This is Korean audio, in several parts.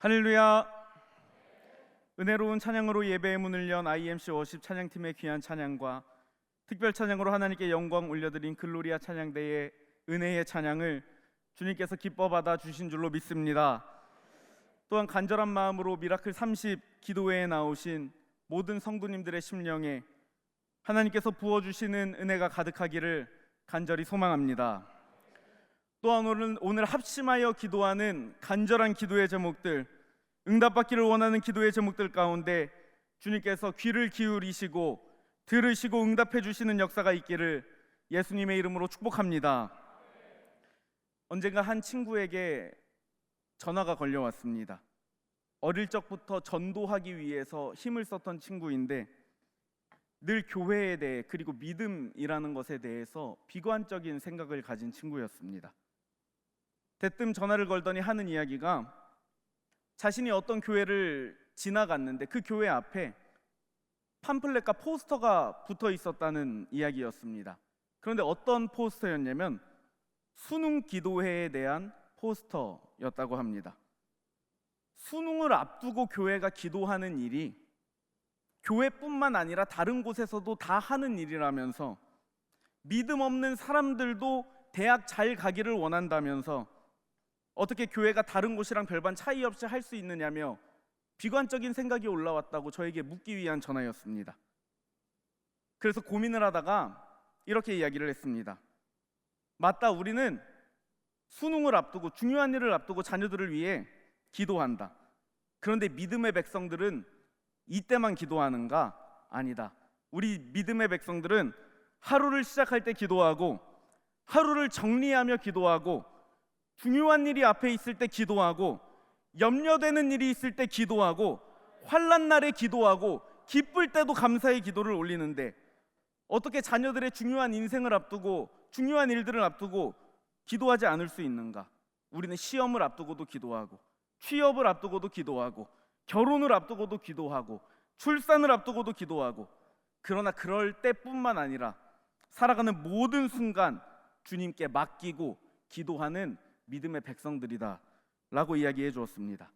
할렐루야. 은혜로운 찬양으로 예배의 문을 연 IMC 워십 찬양팀의 귀한 찬양과 특별 찬양으로 하나님께 영광 올려드린 글로리아 찬양대의 은혜의 찬양을 주님께서 기뻐 받아 주신 줄로 믿습니다. 또한 간절한 마음으로 미라클 30 기도회에 나오신 모든 성도님들의 심령에 하나님께서 부어주시는 은혜가 가득하기를 간절히 소망합니다. 또한 오늘 합심하여 기도하는 간절한 기도의 제목들, 응답받기를 원하는 기도의 제목들 가운데 주님께서 귀를 기울이시고 들으시고 응답해 주시는 역사가 있기를 예수님의 이름으로 축복합니다. 언젠가 한 친구에게 전화가 걸려왔습니다. 어릴 적부터 전도하기 위해서 힘을 썼던 친구인데 늘 교회에 대해 그리고 믿음이라는 것에 대해서 비관적인 생각을 가진 친구였습니다. 대뜸 전화를 걸더니 하는 이야기가 자신이 어떤 교회를 지나갔는데 그 교회 앞에 팜플렛과 포스터가 붙어 있었다는 이야기였습니다. 그런데 어떤 포스터였냐면 수능 기도회에 대한 포스터였다고 합니다. 수능을 앞두고 교회가 기도하는 일이 교회뿐만 아니라 다른 곳에서도 다 하는 일이라면서 믿음 없는 사람들도 대학 잘 가기를 원한다면서 어떻게 교회가 다른 곳이랑 별반 차이 없이 할 수 있느냐며 비관적인 생각이 올라왔다고 저에게 묻기 위한 전화였습니다. 그래서 고민을 하다가 이렇게 이야기를 했습니다. 맞다, 우리는 수능을 앞두고 중요한 일을 앞두고 자녀들을 위해 기도한다. 그런데 믿음의 백성들은 이때만 기도하는가? 아니다. 우리 믿음의 백성들은 하루를 시작할 때 기도하고 하루를 정리하며 기도하고 중요한 일이 앞에 있을 때 기도하고 염려되는 일이 있을 때 기도하고 환난 날에 기도하고 기쁠 때도 감사의 기도를 올리는데 어떻게 자녀들의 중요한 인생을 앞두고 중요한 일들을 앞두고 기도하지 않을 수 있는가? 우리는 시험을 앞두고도 기도하고 취업을 앞두고도 기도하고 결혼을 앞두고도 기도하고 출산을 앞두고도 기도하고 그러나 그럴 때뿐만 아니라 살아가는 모든 순간 주님께 맡기고 기도하는 믿음의 백성들이다 라고 이야기해 주었습니다.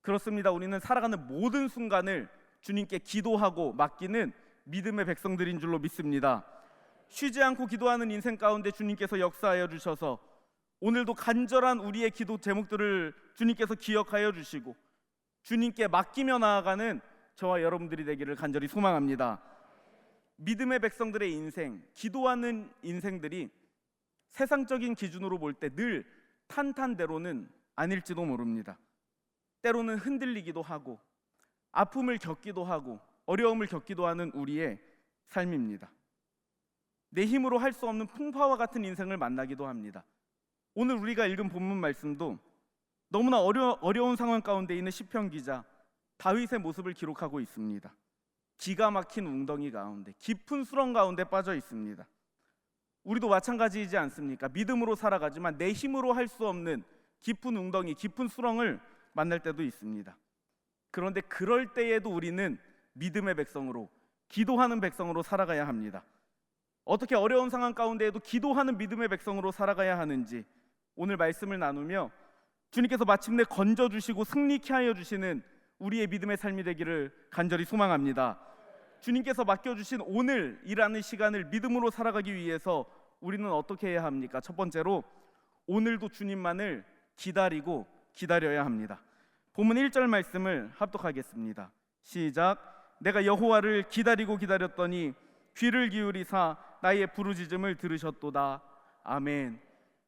그렇습니다. 우리는 살아가는 모든 순간을 주님께 기도하고 맡기는 믿음의 백성들인 줄로 믿습니다. 쉬지 않고 기도하는 인생 가운데 주님께서 역사하여 주셔서 오늘도 간절한 우리의 기도 제목들을 주님께서 기억하여 주시고 주님께 맡기며 나아가는 저와 여러분들이 되기를 간절히 소망합니다. 믿음의 백성들의 인생, 기도하는 인생들이 세상적인 기준으로 볼 때 늘 탄탄대로는 아닐지도 모릅니다. 때로는 흔들리기도 하고 아픔을 겪기도 하고 어려움을 겪기도 하는 우리의 삶입니다. 내 힘으로 할 수 없는 풍파와 같은 인생을 만나기도 합니다. 오늘 우리가 읽은 본문 말씀도 너무나 어려운 상황 가운데 있는 시편 기자 다윗의 모습을 기록하고 있습니다. 기가 막힌 웅덩이 가운데 깊은 수렁 가운데 빠져 있습니다. 우리도 마찬가지이지 않습니까? 믿음으로 살아가지만 내 힘으로 할 수 없는 깊은 웅덩이, 깊은 수렁을 만날 때도 있습니다. 그런데 그럴 때에도 우리는 믿음의 백성으로, 기도하는 백성으로 살아가야 합니다. 어떻게 어려운 상황 가운데에도 기도하는 믿음의 백성으로 살아가야 하는지 오늘 말씀을 나누며 주님께서 마침내 건져주시고 승리케 하여 주시는 우리의 믿음의 삶이 되기를 간절히 소망합니다. 주님께서 맡겨주신 오늘이라는 시간을 믿음으로 살아가기 위해서 우리는 어떻게 해야 합니까? 첫 번째로 오늘도 주님만을 기다리고 기다려야 합니다. 본문 1절 말씀을 합독하겠습니다. 시작. 내가 여호와를 기다리고 기다렸더니 귀를 기울이사 나의 부르짖음을 들으셨도다. 아멘.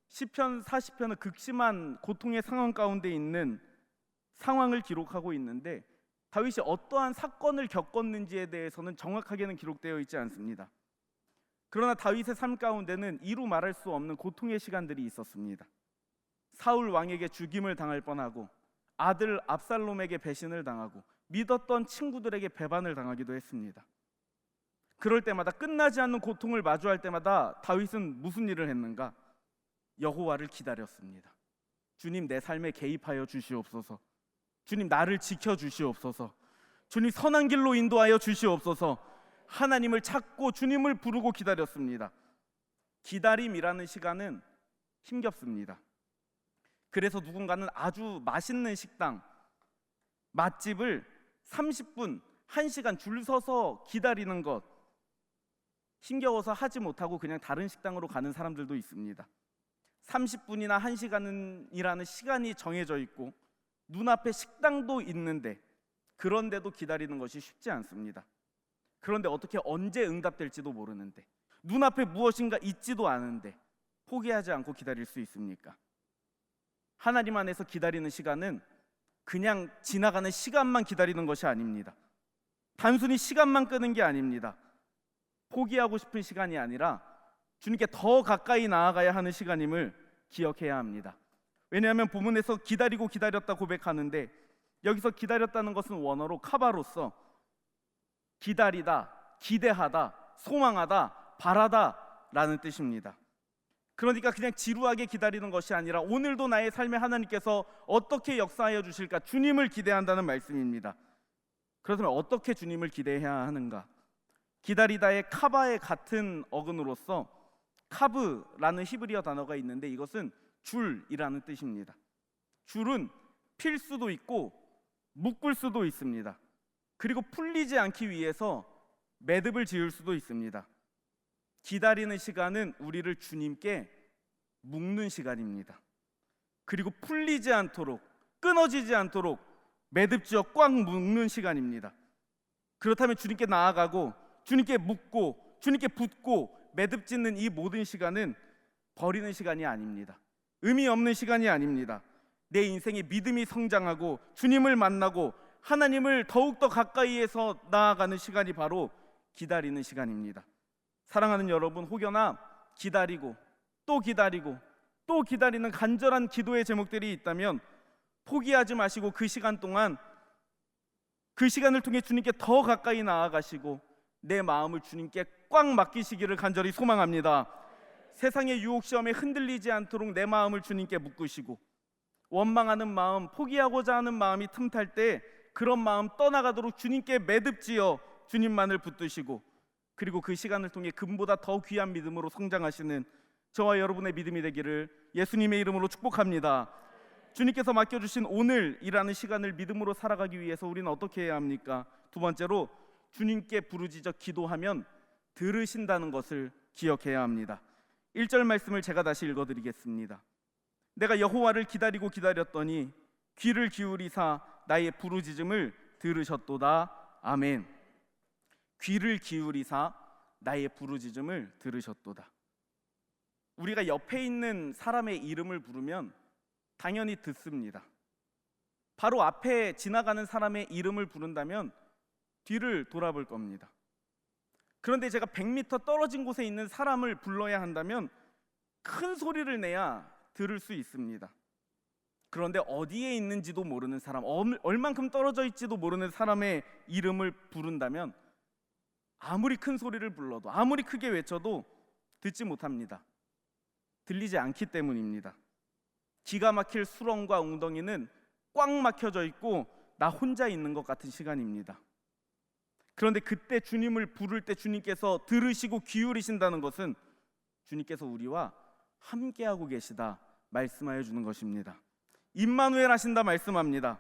시편 40편은 극심한 고통의 상황 가운데 있는 상황을 기록하고 있는데 다윗이 어떠한 사건을 겪었는지에 대해서는 정확하게는 기록되어 있지 않습니다. 그러나 다윗의 삶 가운데는 이루 말할 수 없는 고통의 시간들이 있었습니다. 사울 왕에게 죽임을 당할 뻔하고 아들 압살롬에게 배신을 당하고 믿었던 친구들에게 배반을 당하기도 했습니다. 그럴 때마다 끝나지 않는 고통을 마주할 때마다 다윗은 무슨 일을 했는가? 여호와를 기다렸습니다. 주님, 내 삶에 개입하여 주시옵소서. 주님, 나를 지켜주시옵소서. 주님, 선한 길로 인도하여 주시옵소서. 하나님을 찾고 주님을 부르고 기다렸습니다. 기다림이라는 시간은 힘겹습니다. 그래서 누군가는 아주 맛있는 식당, 맛집을 30분, 1시간 줄 서서 기다리는 것 힘겨워서 하지 못하고 그냥 다른 식당으로 가는 사람들도 있습니다. 30분이나 1시간이라는 시간이 정해져 있고 눈앞에 식당도 있는데 그런데도 기다리는 것이 쉽지 않습니다. 그런데 어떻게 언제 응답될지도 모르는데 눈앞에 무엇인가 있지도 않은데 포기하지 않고 기다릴 수 있습니까? 하나님 안에서 기다리는 시간은 그냥 지나가는 시간만 기다리는 것이 아닙니다. 단순히 시간만 끄는 게 아닙니다. 포기하고 싶은 시간이 아니라 주님께 더 가까이 나아가야 하는 시간임을 기억해야 합니다. 왜냐하면 본문에서 기다리고 기다렸다 고백하는데 여기서 기다렸다는 것은 원어로 카바로서 기다리다, 기대하다, 소망하다, 바라다 라는 뜻입니다. 그러니까 그냥 지루하게 기다리는 것이 아니라 오늘도 나의 삶에 하나님께서 어떻게 역사하여 주실까 주님을 기대한다는 말씀입니다. 그렇다면 어떻게 주님을 기대해야 하는가? 기다리다의 카바의 같은 어근으로서 카브라는 히브리어 단어가 있는데 이것은 줄이라는 뜻입니다. 줄은 필 수도 있고 묶을 수도 있습니다. 그리고 풀리지 않기 위해서 매듭을 지을 수도 있습니다. 기다리는 시간은 우리를 주님께 묶는 시간입니다. 그리고 풀리지 않도록, 끊어지지 않도록 매듭 지어 꽉 묶는 시간입니다. 그렇다면 주님께 나아가고 주님께 묻고 주님께 붙고 매듭 짓는 이 모든 시간은 버리는 시간이 아닙니다. 의미 없는 시간이 아닙니다. 내 인생의 믿음이 성장하고 주님을 만나고 하나님을 더욱더 가까이에서 나아가는 시간이 바로 기다리는 시간입니다. 사랑하는 여러분, 혹여나 기다리고 또 기다리고 또 기다리는 간절한 기도의 제목들이 있다면 포기하지 마시고 그 시간 동안 그 시간을 통해 주님께 더 가까이 나아가시고 내 마음을 주님께 꽉 맡기시기를 간절히 소망합니다. 세상의 유혹시험에 흔들리지 않도록 내 마음을 주님께 묶으시고 원망하는 마음, 포기하고자 하는 마음이 틈탈 때 그런 마음 떠나가도록 주님께 매듭지어 주님만을 붙드시고 그리고 그 시간을 통해 금보다 더 귀한 믿음으로 성장하시는 저와 여러분의 믿음이 되기를 예수님의 이름으로 축복합니다. 주님께서 맡겨주신 오늘이라는 시간을 믿음으로 살아가기 위해서 우리는 어떻게 해야 합니까? 두 번째로 주님께 부르짖어 기도하면 들으신다는 것을 기억해야 합니다. 1절 말씀을 제가 다시 읽어드리겠습니다. 내가 여호와를 기다리고 기다렸더니 귀를 기울이사 나의 부르짖음을 들으셨도다. 아멘. 귀를 기울이사 나의 부르짖음을 들으셨도다. 우리가 옆에 있는 사람의 이름을 부르면 당연히 듣습니다. 바로 앞에 지나가는 사람의 이름을 부른다면 뒤를 돌아볼 겁니다. 그런데 제가 100m 떨어진 곳에 있는 사람을 불러야 한다면 큰 소리를 내야 들을 수 있습니다. 그런데 어디에 있는지도 모르는 사람, 얼만큼 떨어져 있지도 모르는 사람의 이름을 부른다면 아무리 큰 소리를 불러도 아무리 크게 외쳐도 듣지 못합니다. 들리지 않기 때문입니다. 기가 막힐 수렁과 웅덩이는 꽉 막혀져 있고 나 혼자 있는 것 같은 시간입니다. 그런데 그때 주님을 부를 때 주님께서 들으시고 기울이신다는 것은 주님께서 우리와 함께하고 계시다 말씀하여 주는 것입니다. 임마누엘 하신다 말씀합니다.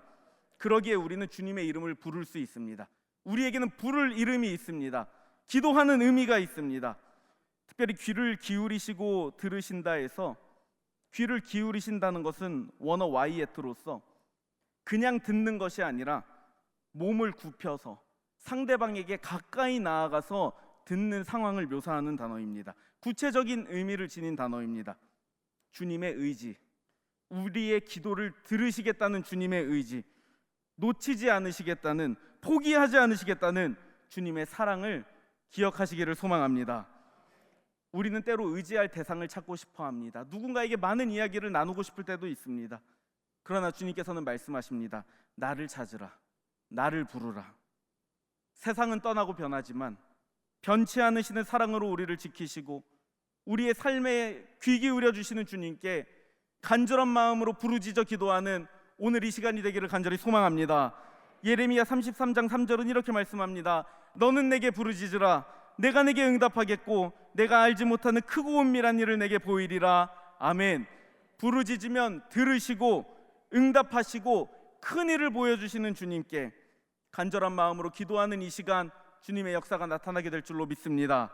그러기에 우리는 주님의 이름을 부를 수 있습니다. 우리에게는 부를 이름이 있습니다. 기도하는 의미가 있습니다. 특별히 귀를 기울이시고 들으신다 해서 귀를 기울이신다는 것은 원어 와이에트로서 그냥 듣는 것이 아니라 몸을 굽혀서 상대방에게 가까이 나아가서 듣는 상황을 묘사하는 단어입니다. 구체적인 의미를 지닌 단어입니다. 주님의 의지, 우리의 기도를 들으시겠다는 주님의 의지, 놓치지 않으시겠다는, 포기하지 않으시겠다는 주님의 사랑을 기억하시기를 소망합니다. 우리는 때로 의지할 대상을 찾고 싶어 합니다. 누군가에게 많은 이야기를 나누고 싶을 때도 있습니다. 그러나 주님께서는 말씀하십니다. 나를 찾으라, 나를 부르라. 세상은 떠나고 변하지만 변치 않으시는 사랑으로 우리를 지키시고 우리의 삶에 귀 기울여 주시는 주님께 간절한 마음으로 부르짖어 기도하는 오늘 이 시간이 되기를 간절히 소망합니다. 예레미야 33장 3절은 이렇게 말씀합니다. 너는 내게 부르짖으라. 내가 내게 응답하겠고 내가 알지 못하는 크고 은밀한 일을 내게 보이리라. 아멘. 부르짖으면 들으시고 응답하시고 큰 일을 보여주시는 주님께 간절한 마음으로 기도하는 이 시간, 주님의 역사가 나타나게 될 줄로 믿습니다.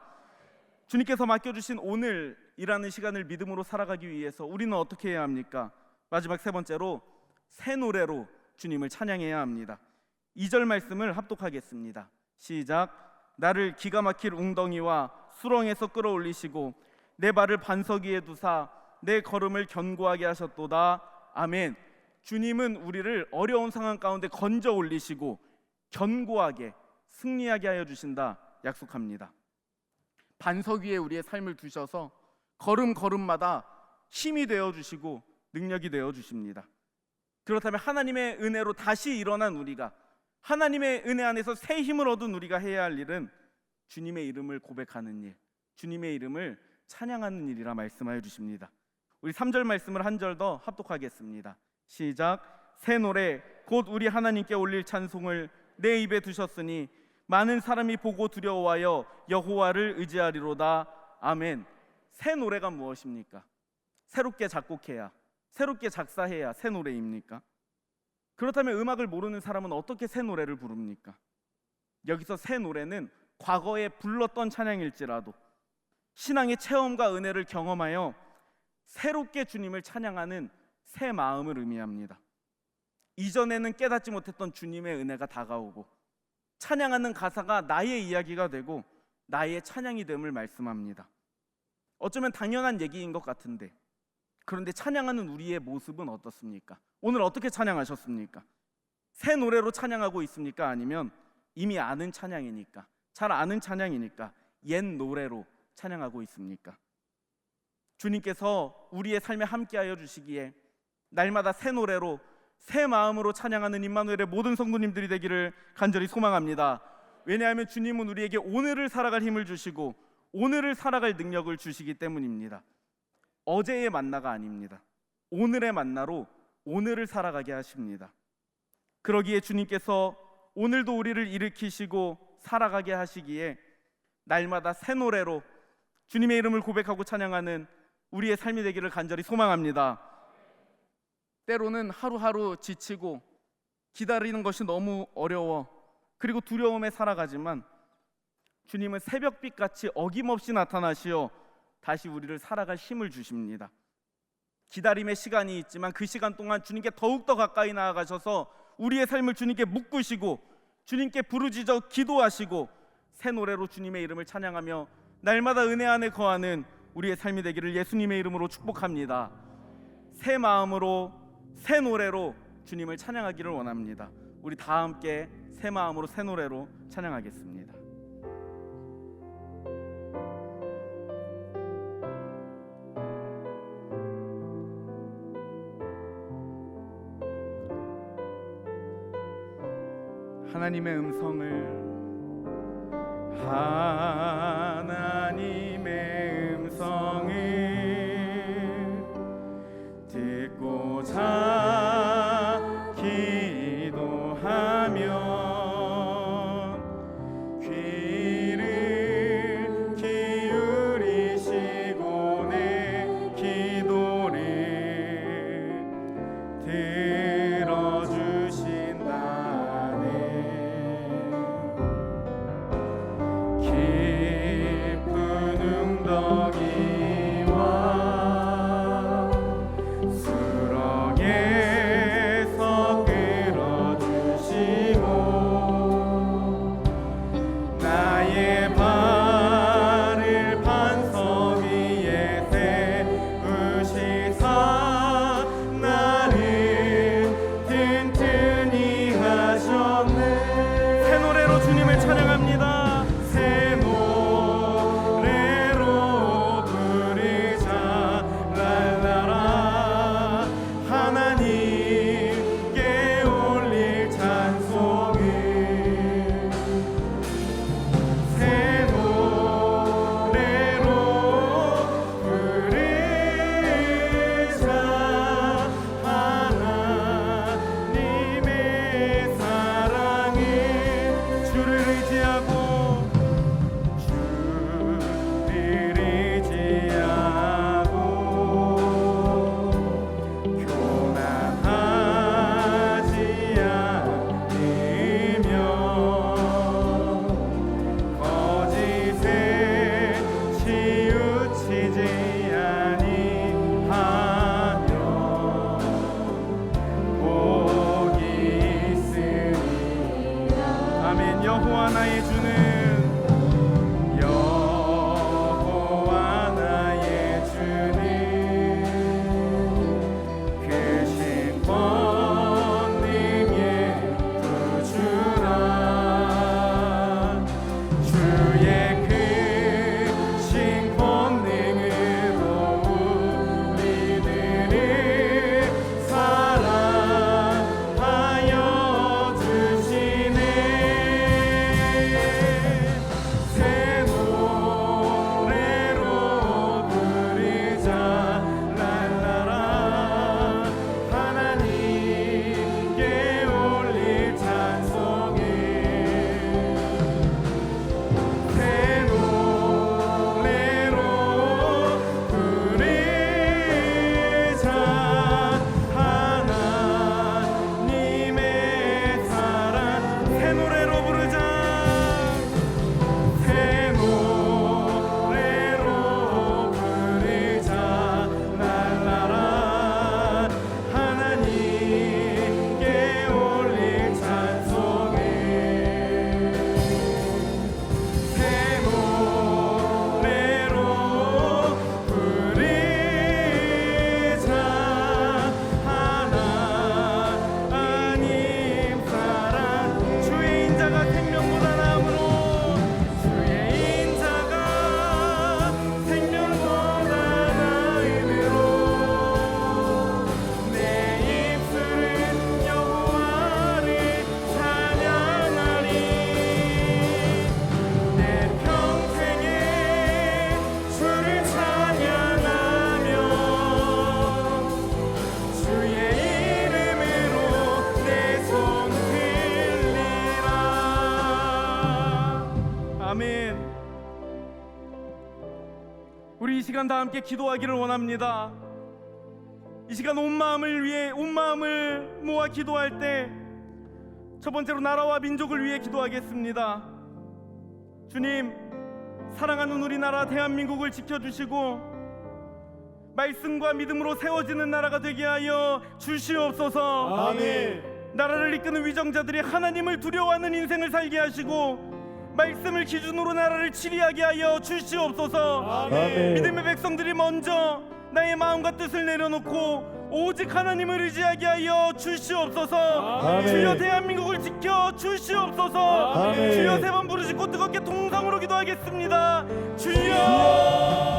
주님께서 맡겨주신 오늘이라는 시간을 믿음으로 살아가기 위해서 우리는 어떻게 해야 합니까? 마지막 세 번째로 새 노래로 주님을 찬양해야 합니다. 2절 말씀을 합독하겠습니다. 시작. 나를 기가 막힐 웅덩이와 수렁에서 끌어올리시고 내 발을 반석 위에 두사 내 걸음을 견고하게 하셨도다. 아멘. 주님은 우리를 어려운 상황 가운데 건져 올리시고 견고하게 승리하게 하여 주신다 약속합니다. 반석 위에 우리의 삶을 두셔서 걸음걸음마다 힘이 되어 주시고 능력이 되어 주십니다. 그렇다면 하나님의 은혜로 다시 일어난 우리가, 하나님의 은혜 안에서 새 힘을 얻은 우리가 해야 할 일은 주님의 이름을 고백하는 일, 주님의 이름을 찬양하는 일이라 말씀하여 주십니다. 우리 3절 말씀을 한 절 더 합독하겠습니다. 시작. 새 노래 곧 우리 하나님께 올릴 찬송을 내 입에 두셨으니 많은 사람이 보고 두려워하여 여호와를 의지하리로다. 아멘. 새 노래가 무엇입니까? 새롭게 작곡해야, 새롭게 작사해야 새 노래입니까? 그렇다면 음악을 모르는 사람은 어떻게 새 노래를 부릅니까? 여기서 새 노래는 과거에 불렀던 찬양일지라도 신앙의 체험과 은혜를 경험하여 새롭게 주님을 찬양하는 새 마음을 의미합니다. 이전에는 깨닫지 못했던 주님의 은혜가 다가오고 찬양하는 가사가 나의 이야기가 되고 나의 찬양이 됨을 말씀합니다. 어쩌면 당연한 얘기인 것 같은데, 그런데 찬양하는 우리의 모습은 어떻습니까? 오늘 어떻게 찬양하셨습니까? 새 노래로 찬양하고 있습니까? 아니면 이미 아는 찬양이니까, 잘 아는 찬양이니까 옛 노래로 찬양하고 있습니까? 주님께서 우리의 삶에 함께하여 주시기에 날마다 새 노래로 새 마음으로 찬양하는 임마누엘의 모든 성도님들이 되기를 간절히 소망합니다. 왜냐하면 주님은 우리에게 오늘을 살아갈 힘을 주시고 오늘을 살아갈 능력을 주시기 때문입니다. 어제의 만나가 아닙니다. 오늘의 만나로 오늘을 살아가게 하십니다. 그러기에 주님께서 오늘도 우리를 일으키시고 살아가게 하시기에 날마다 새 노래로 주님의 이름을 고백하고 찬양하는 우리의 삶이 되기를 간절히 소망합니다. 때로는 하루하루 지치고 기다리는 것이 너무 어려워 그리고 두려움에 살아가지만 주님은 새벽빛같이 어김없이 나타나시어 다시 우리를 살아갈 힘을 주십니다. 기다림의 시간이 있지만 그 시간 동안 주님께 더욱더 가까이 나아가셔서 우리의 삶을 주님께 묶으시고 주님께 부르짖어 기도하시고 새 노래로 주님의 이름을 찬양하며 날마다 은혜 안에 거하는 우리의 삶이 되기를 예수님의 이름으로 축복합니다. 새 마음으로 새 노래로 주님을 찬양하기를 원합니다. 우리 다 함께 새 마음으로 새 노래로 찬양하겠습니다. 하나님의 음성을 하나님의 음성을 듣고자 기도하면 귀를 기울이시고 내 기도를 들어주신다네. 깊은 시간 다 함께 기도하기를 원합니다. 이 시간 온 마음을 위해 온 마음을 모아 기도할 때 첫 번째로 나라와 민족을 위해 기도하겠습니다. 주님, 사랑하는 우리나라 대한민국을 지켜주시고 말씀과 믿음으로 세워지는 나라가 되게 하여 주시옵소서. 아멘. 나라를 이끄는 위정자들이 하나님을 두려워하는 인생을 살게 하시고 말씀을 기준으로 나라를 치리하게 하여 주시옵소서. 아멘. 믿음의 백성들이 먼저 나의 마음과 뜻을 내려놓고 오직 하나님을 의지하게 하여 주시옵소서. 아멘. 주여 대한민국을 지켜 주시옵소서. 아멘. 주여 세 번 부르시고 뜨겁게 통성으로 기도하겠습니다. 주여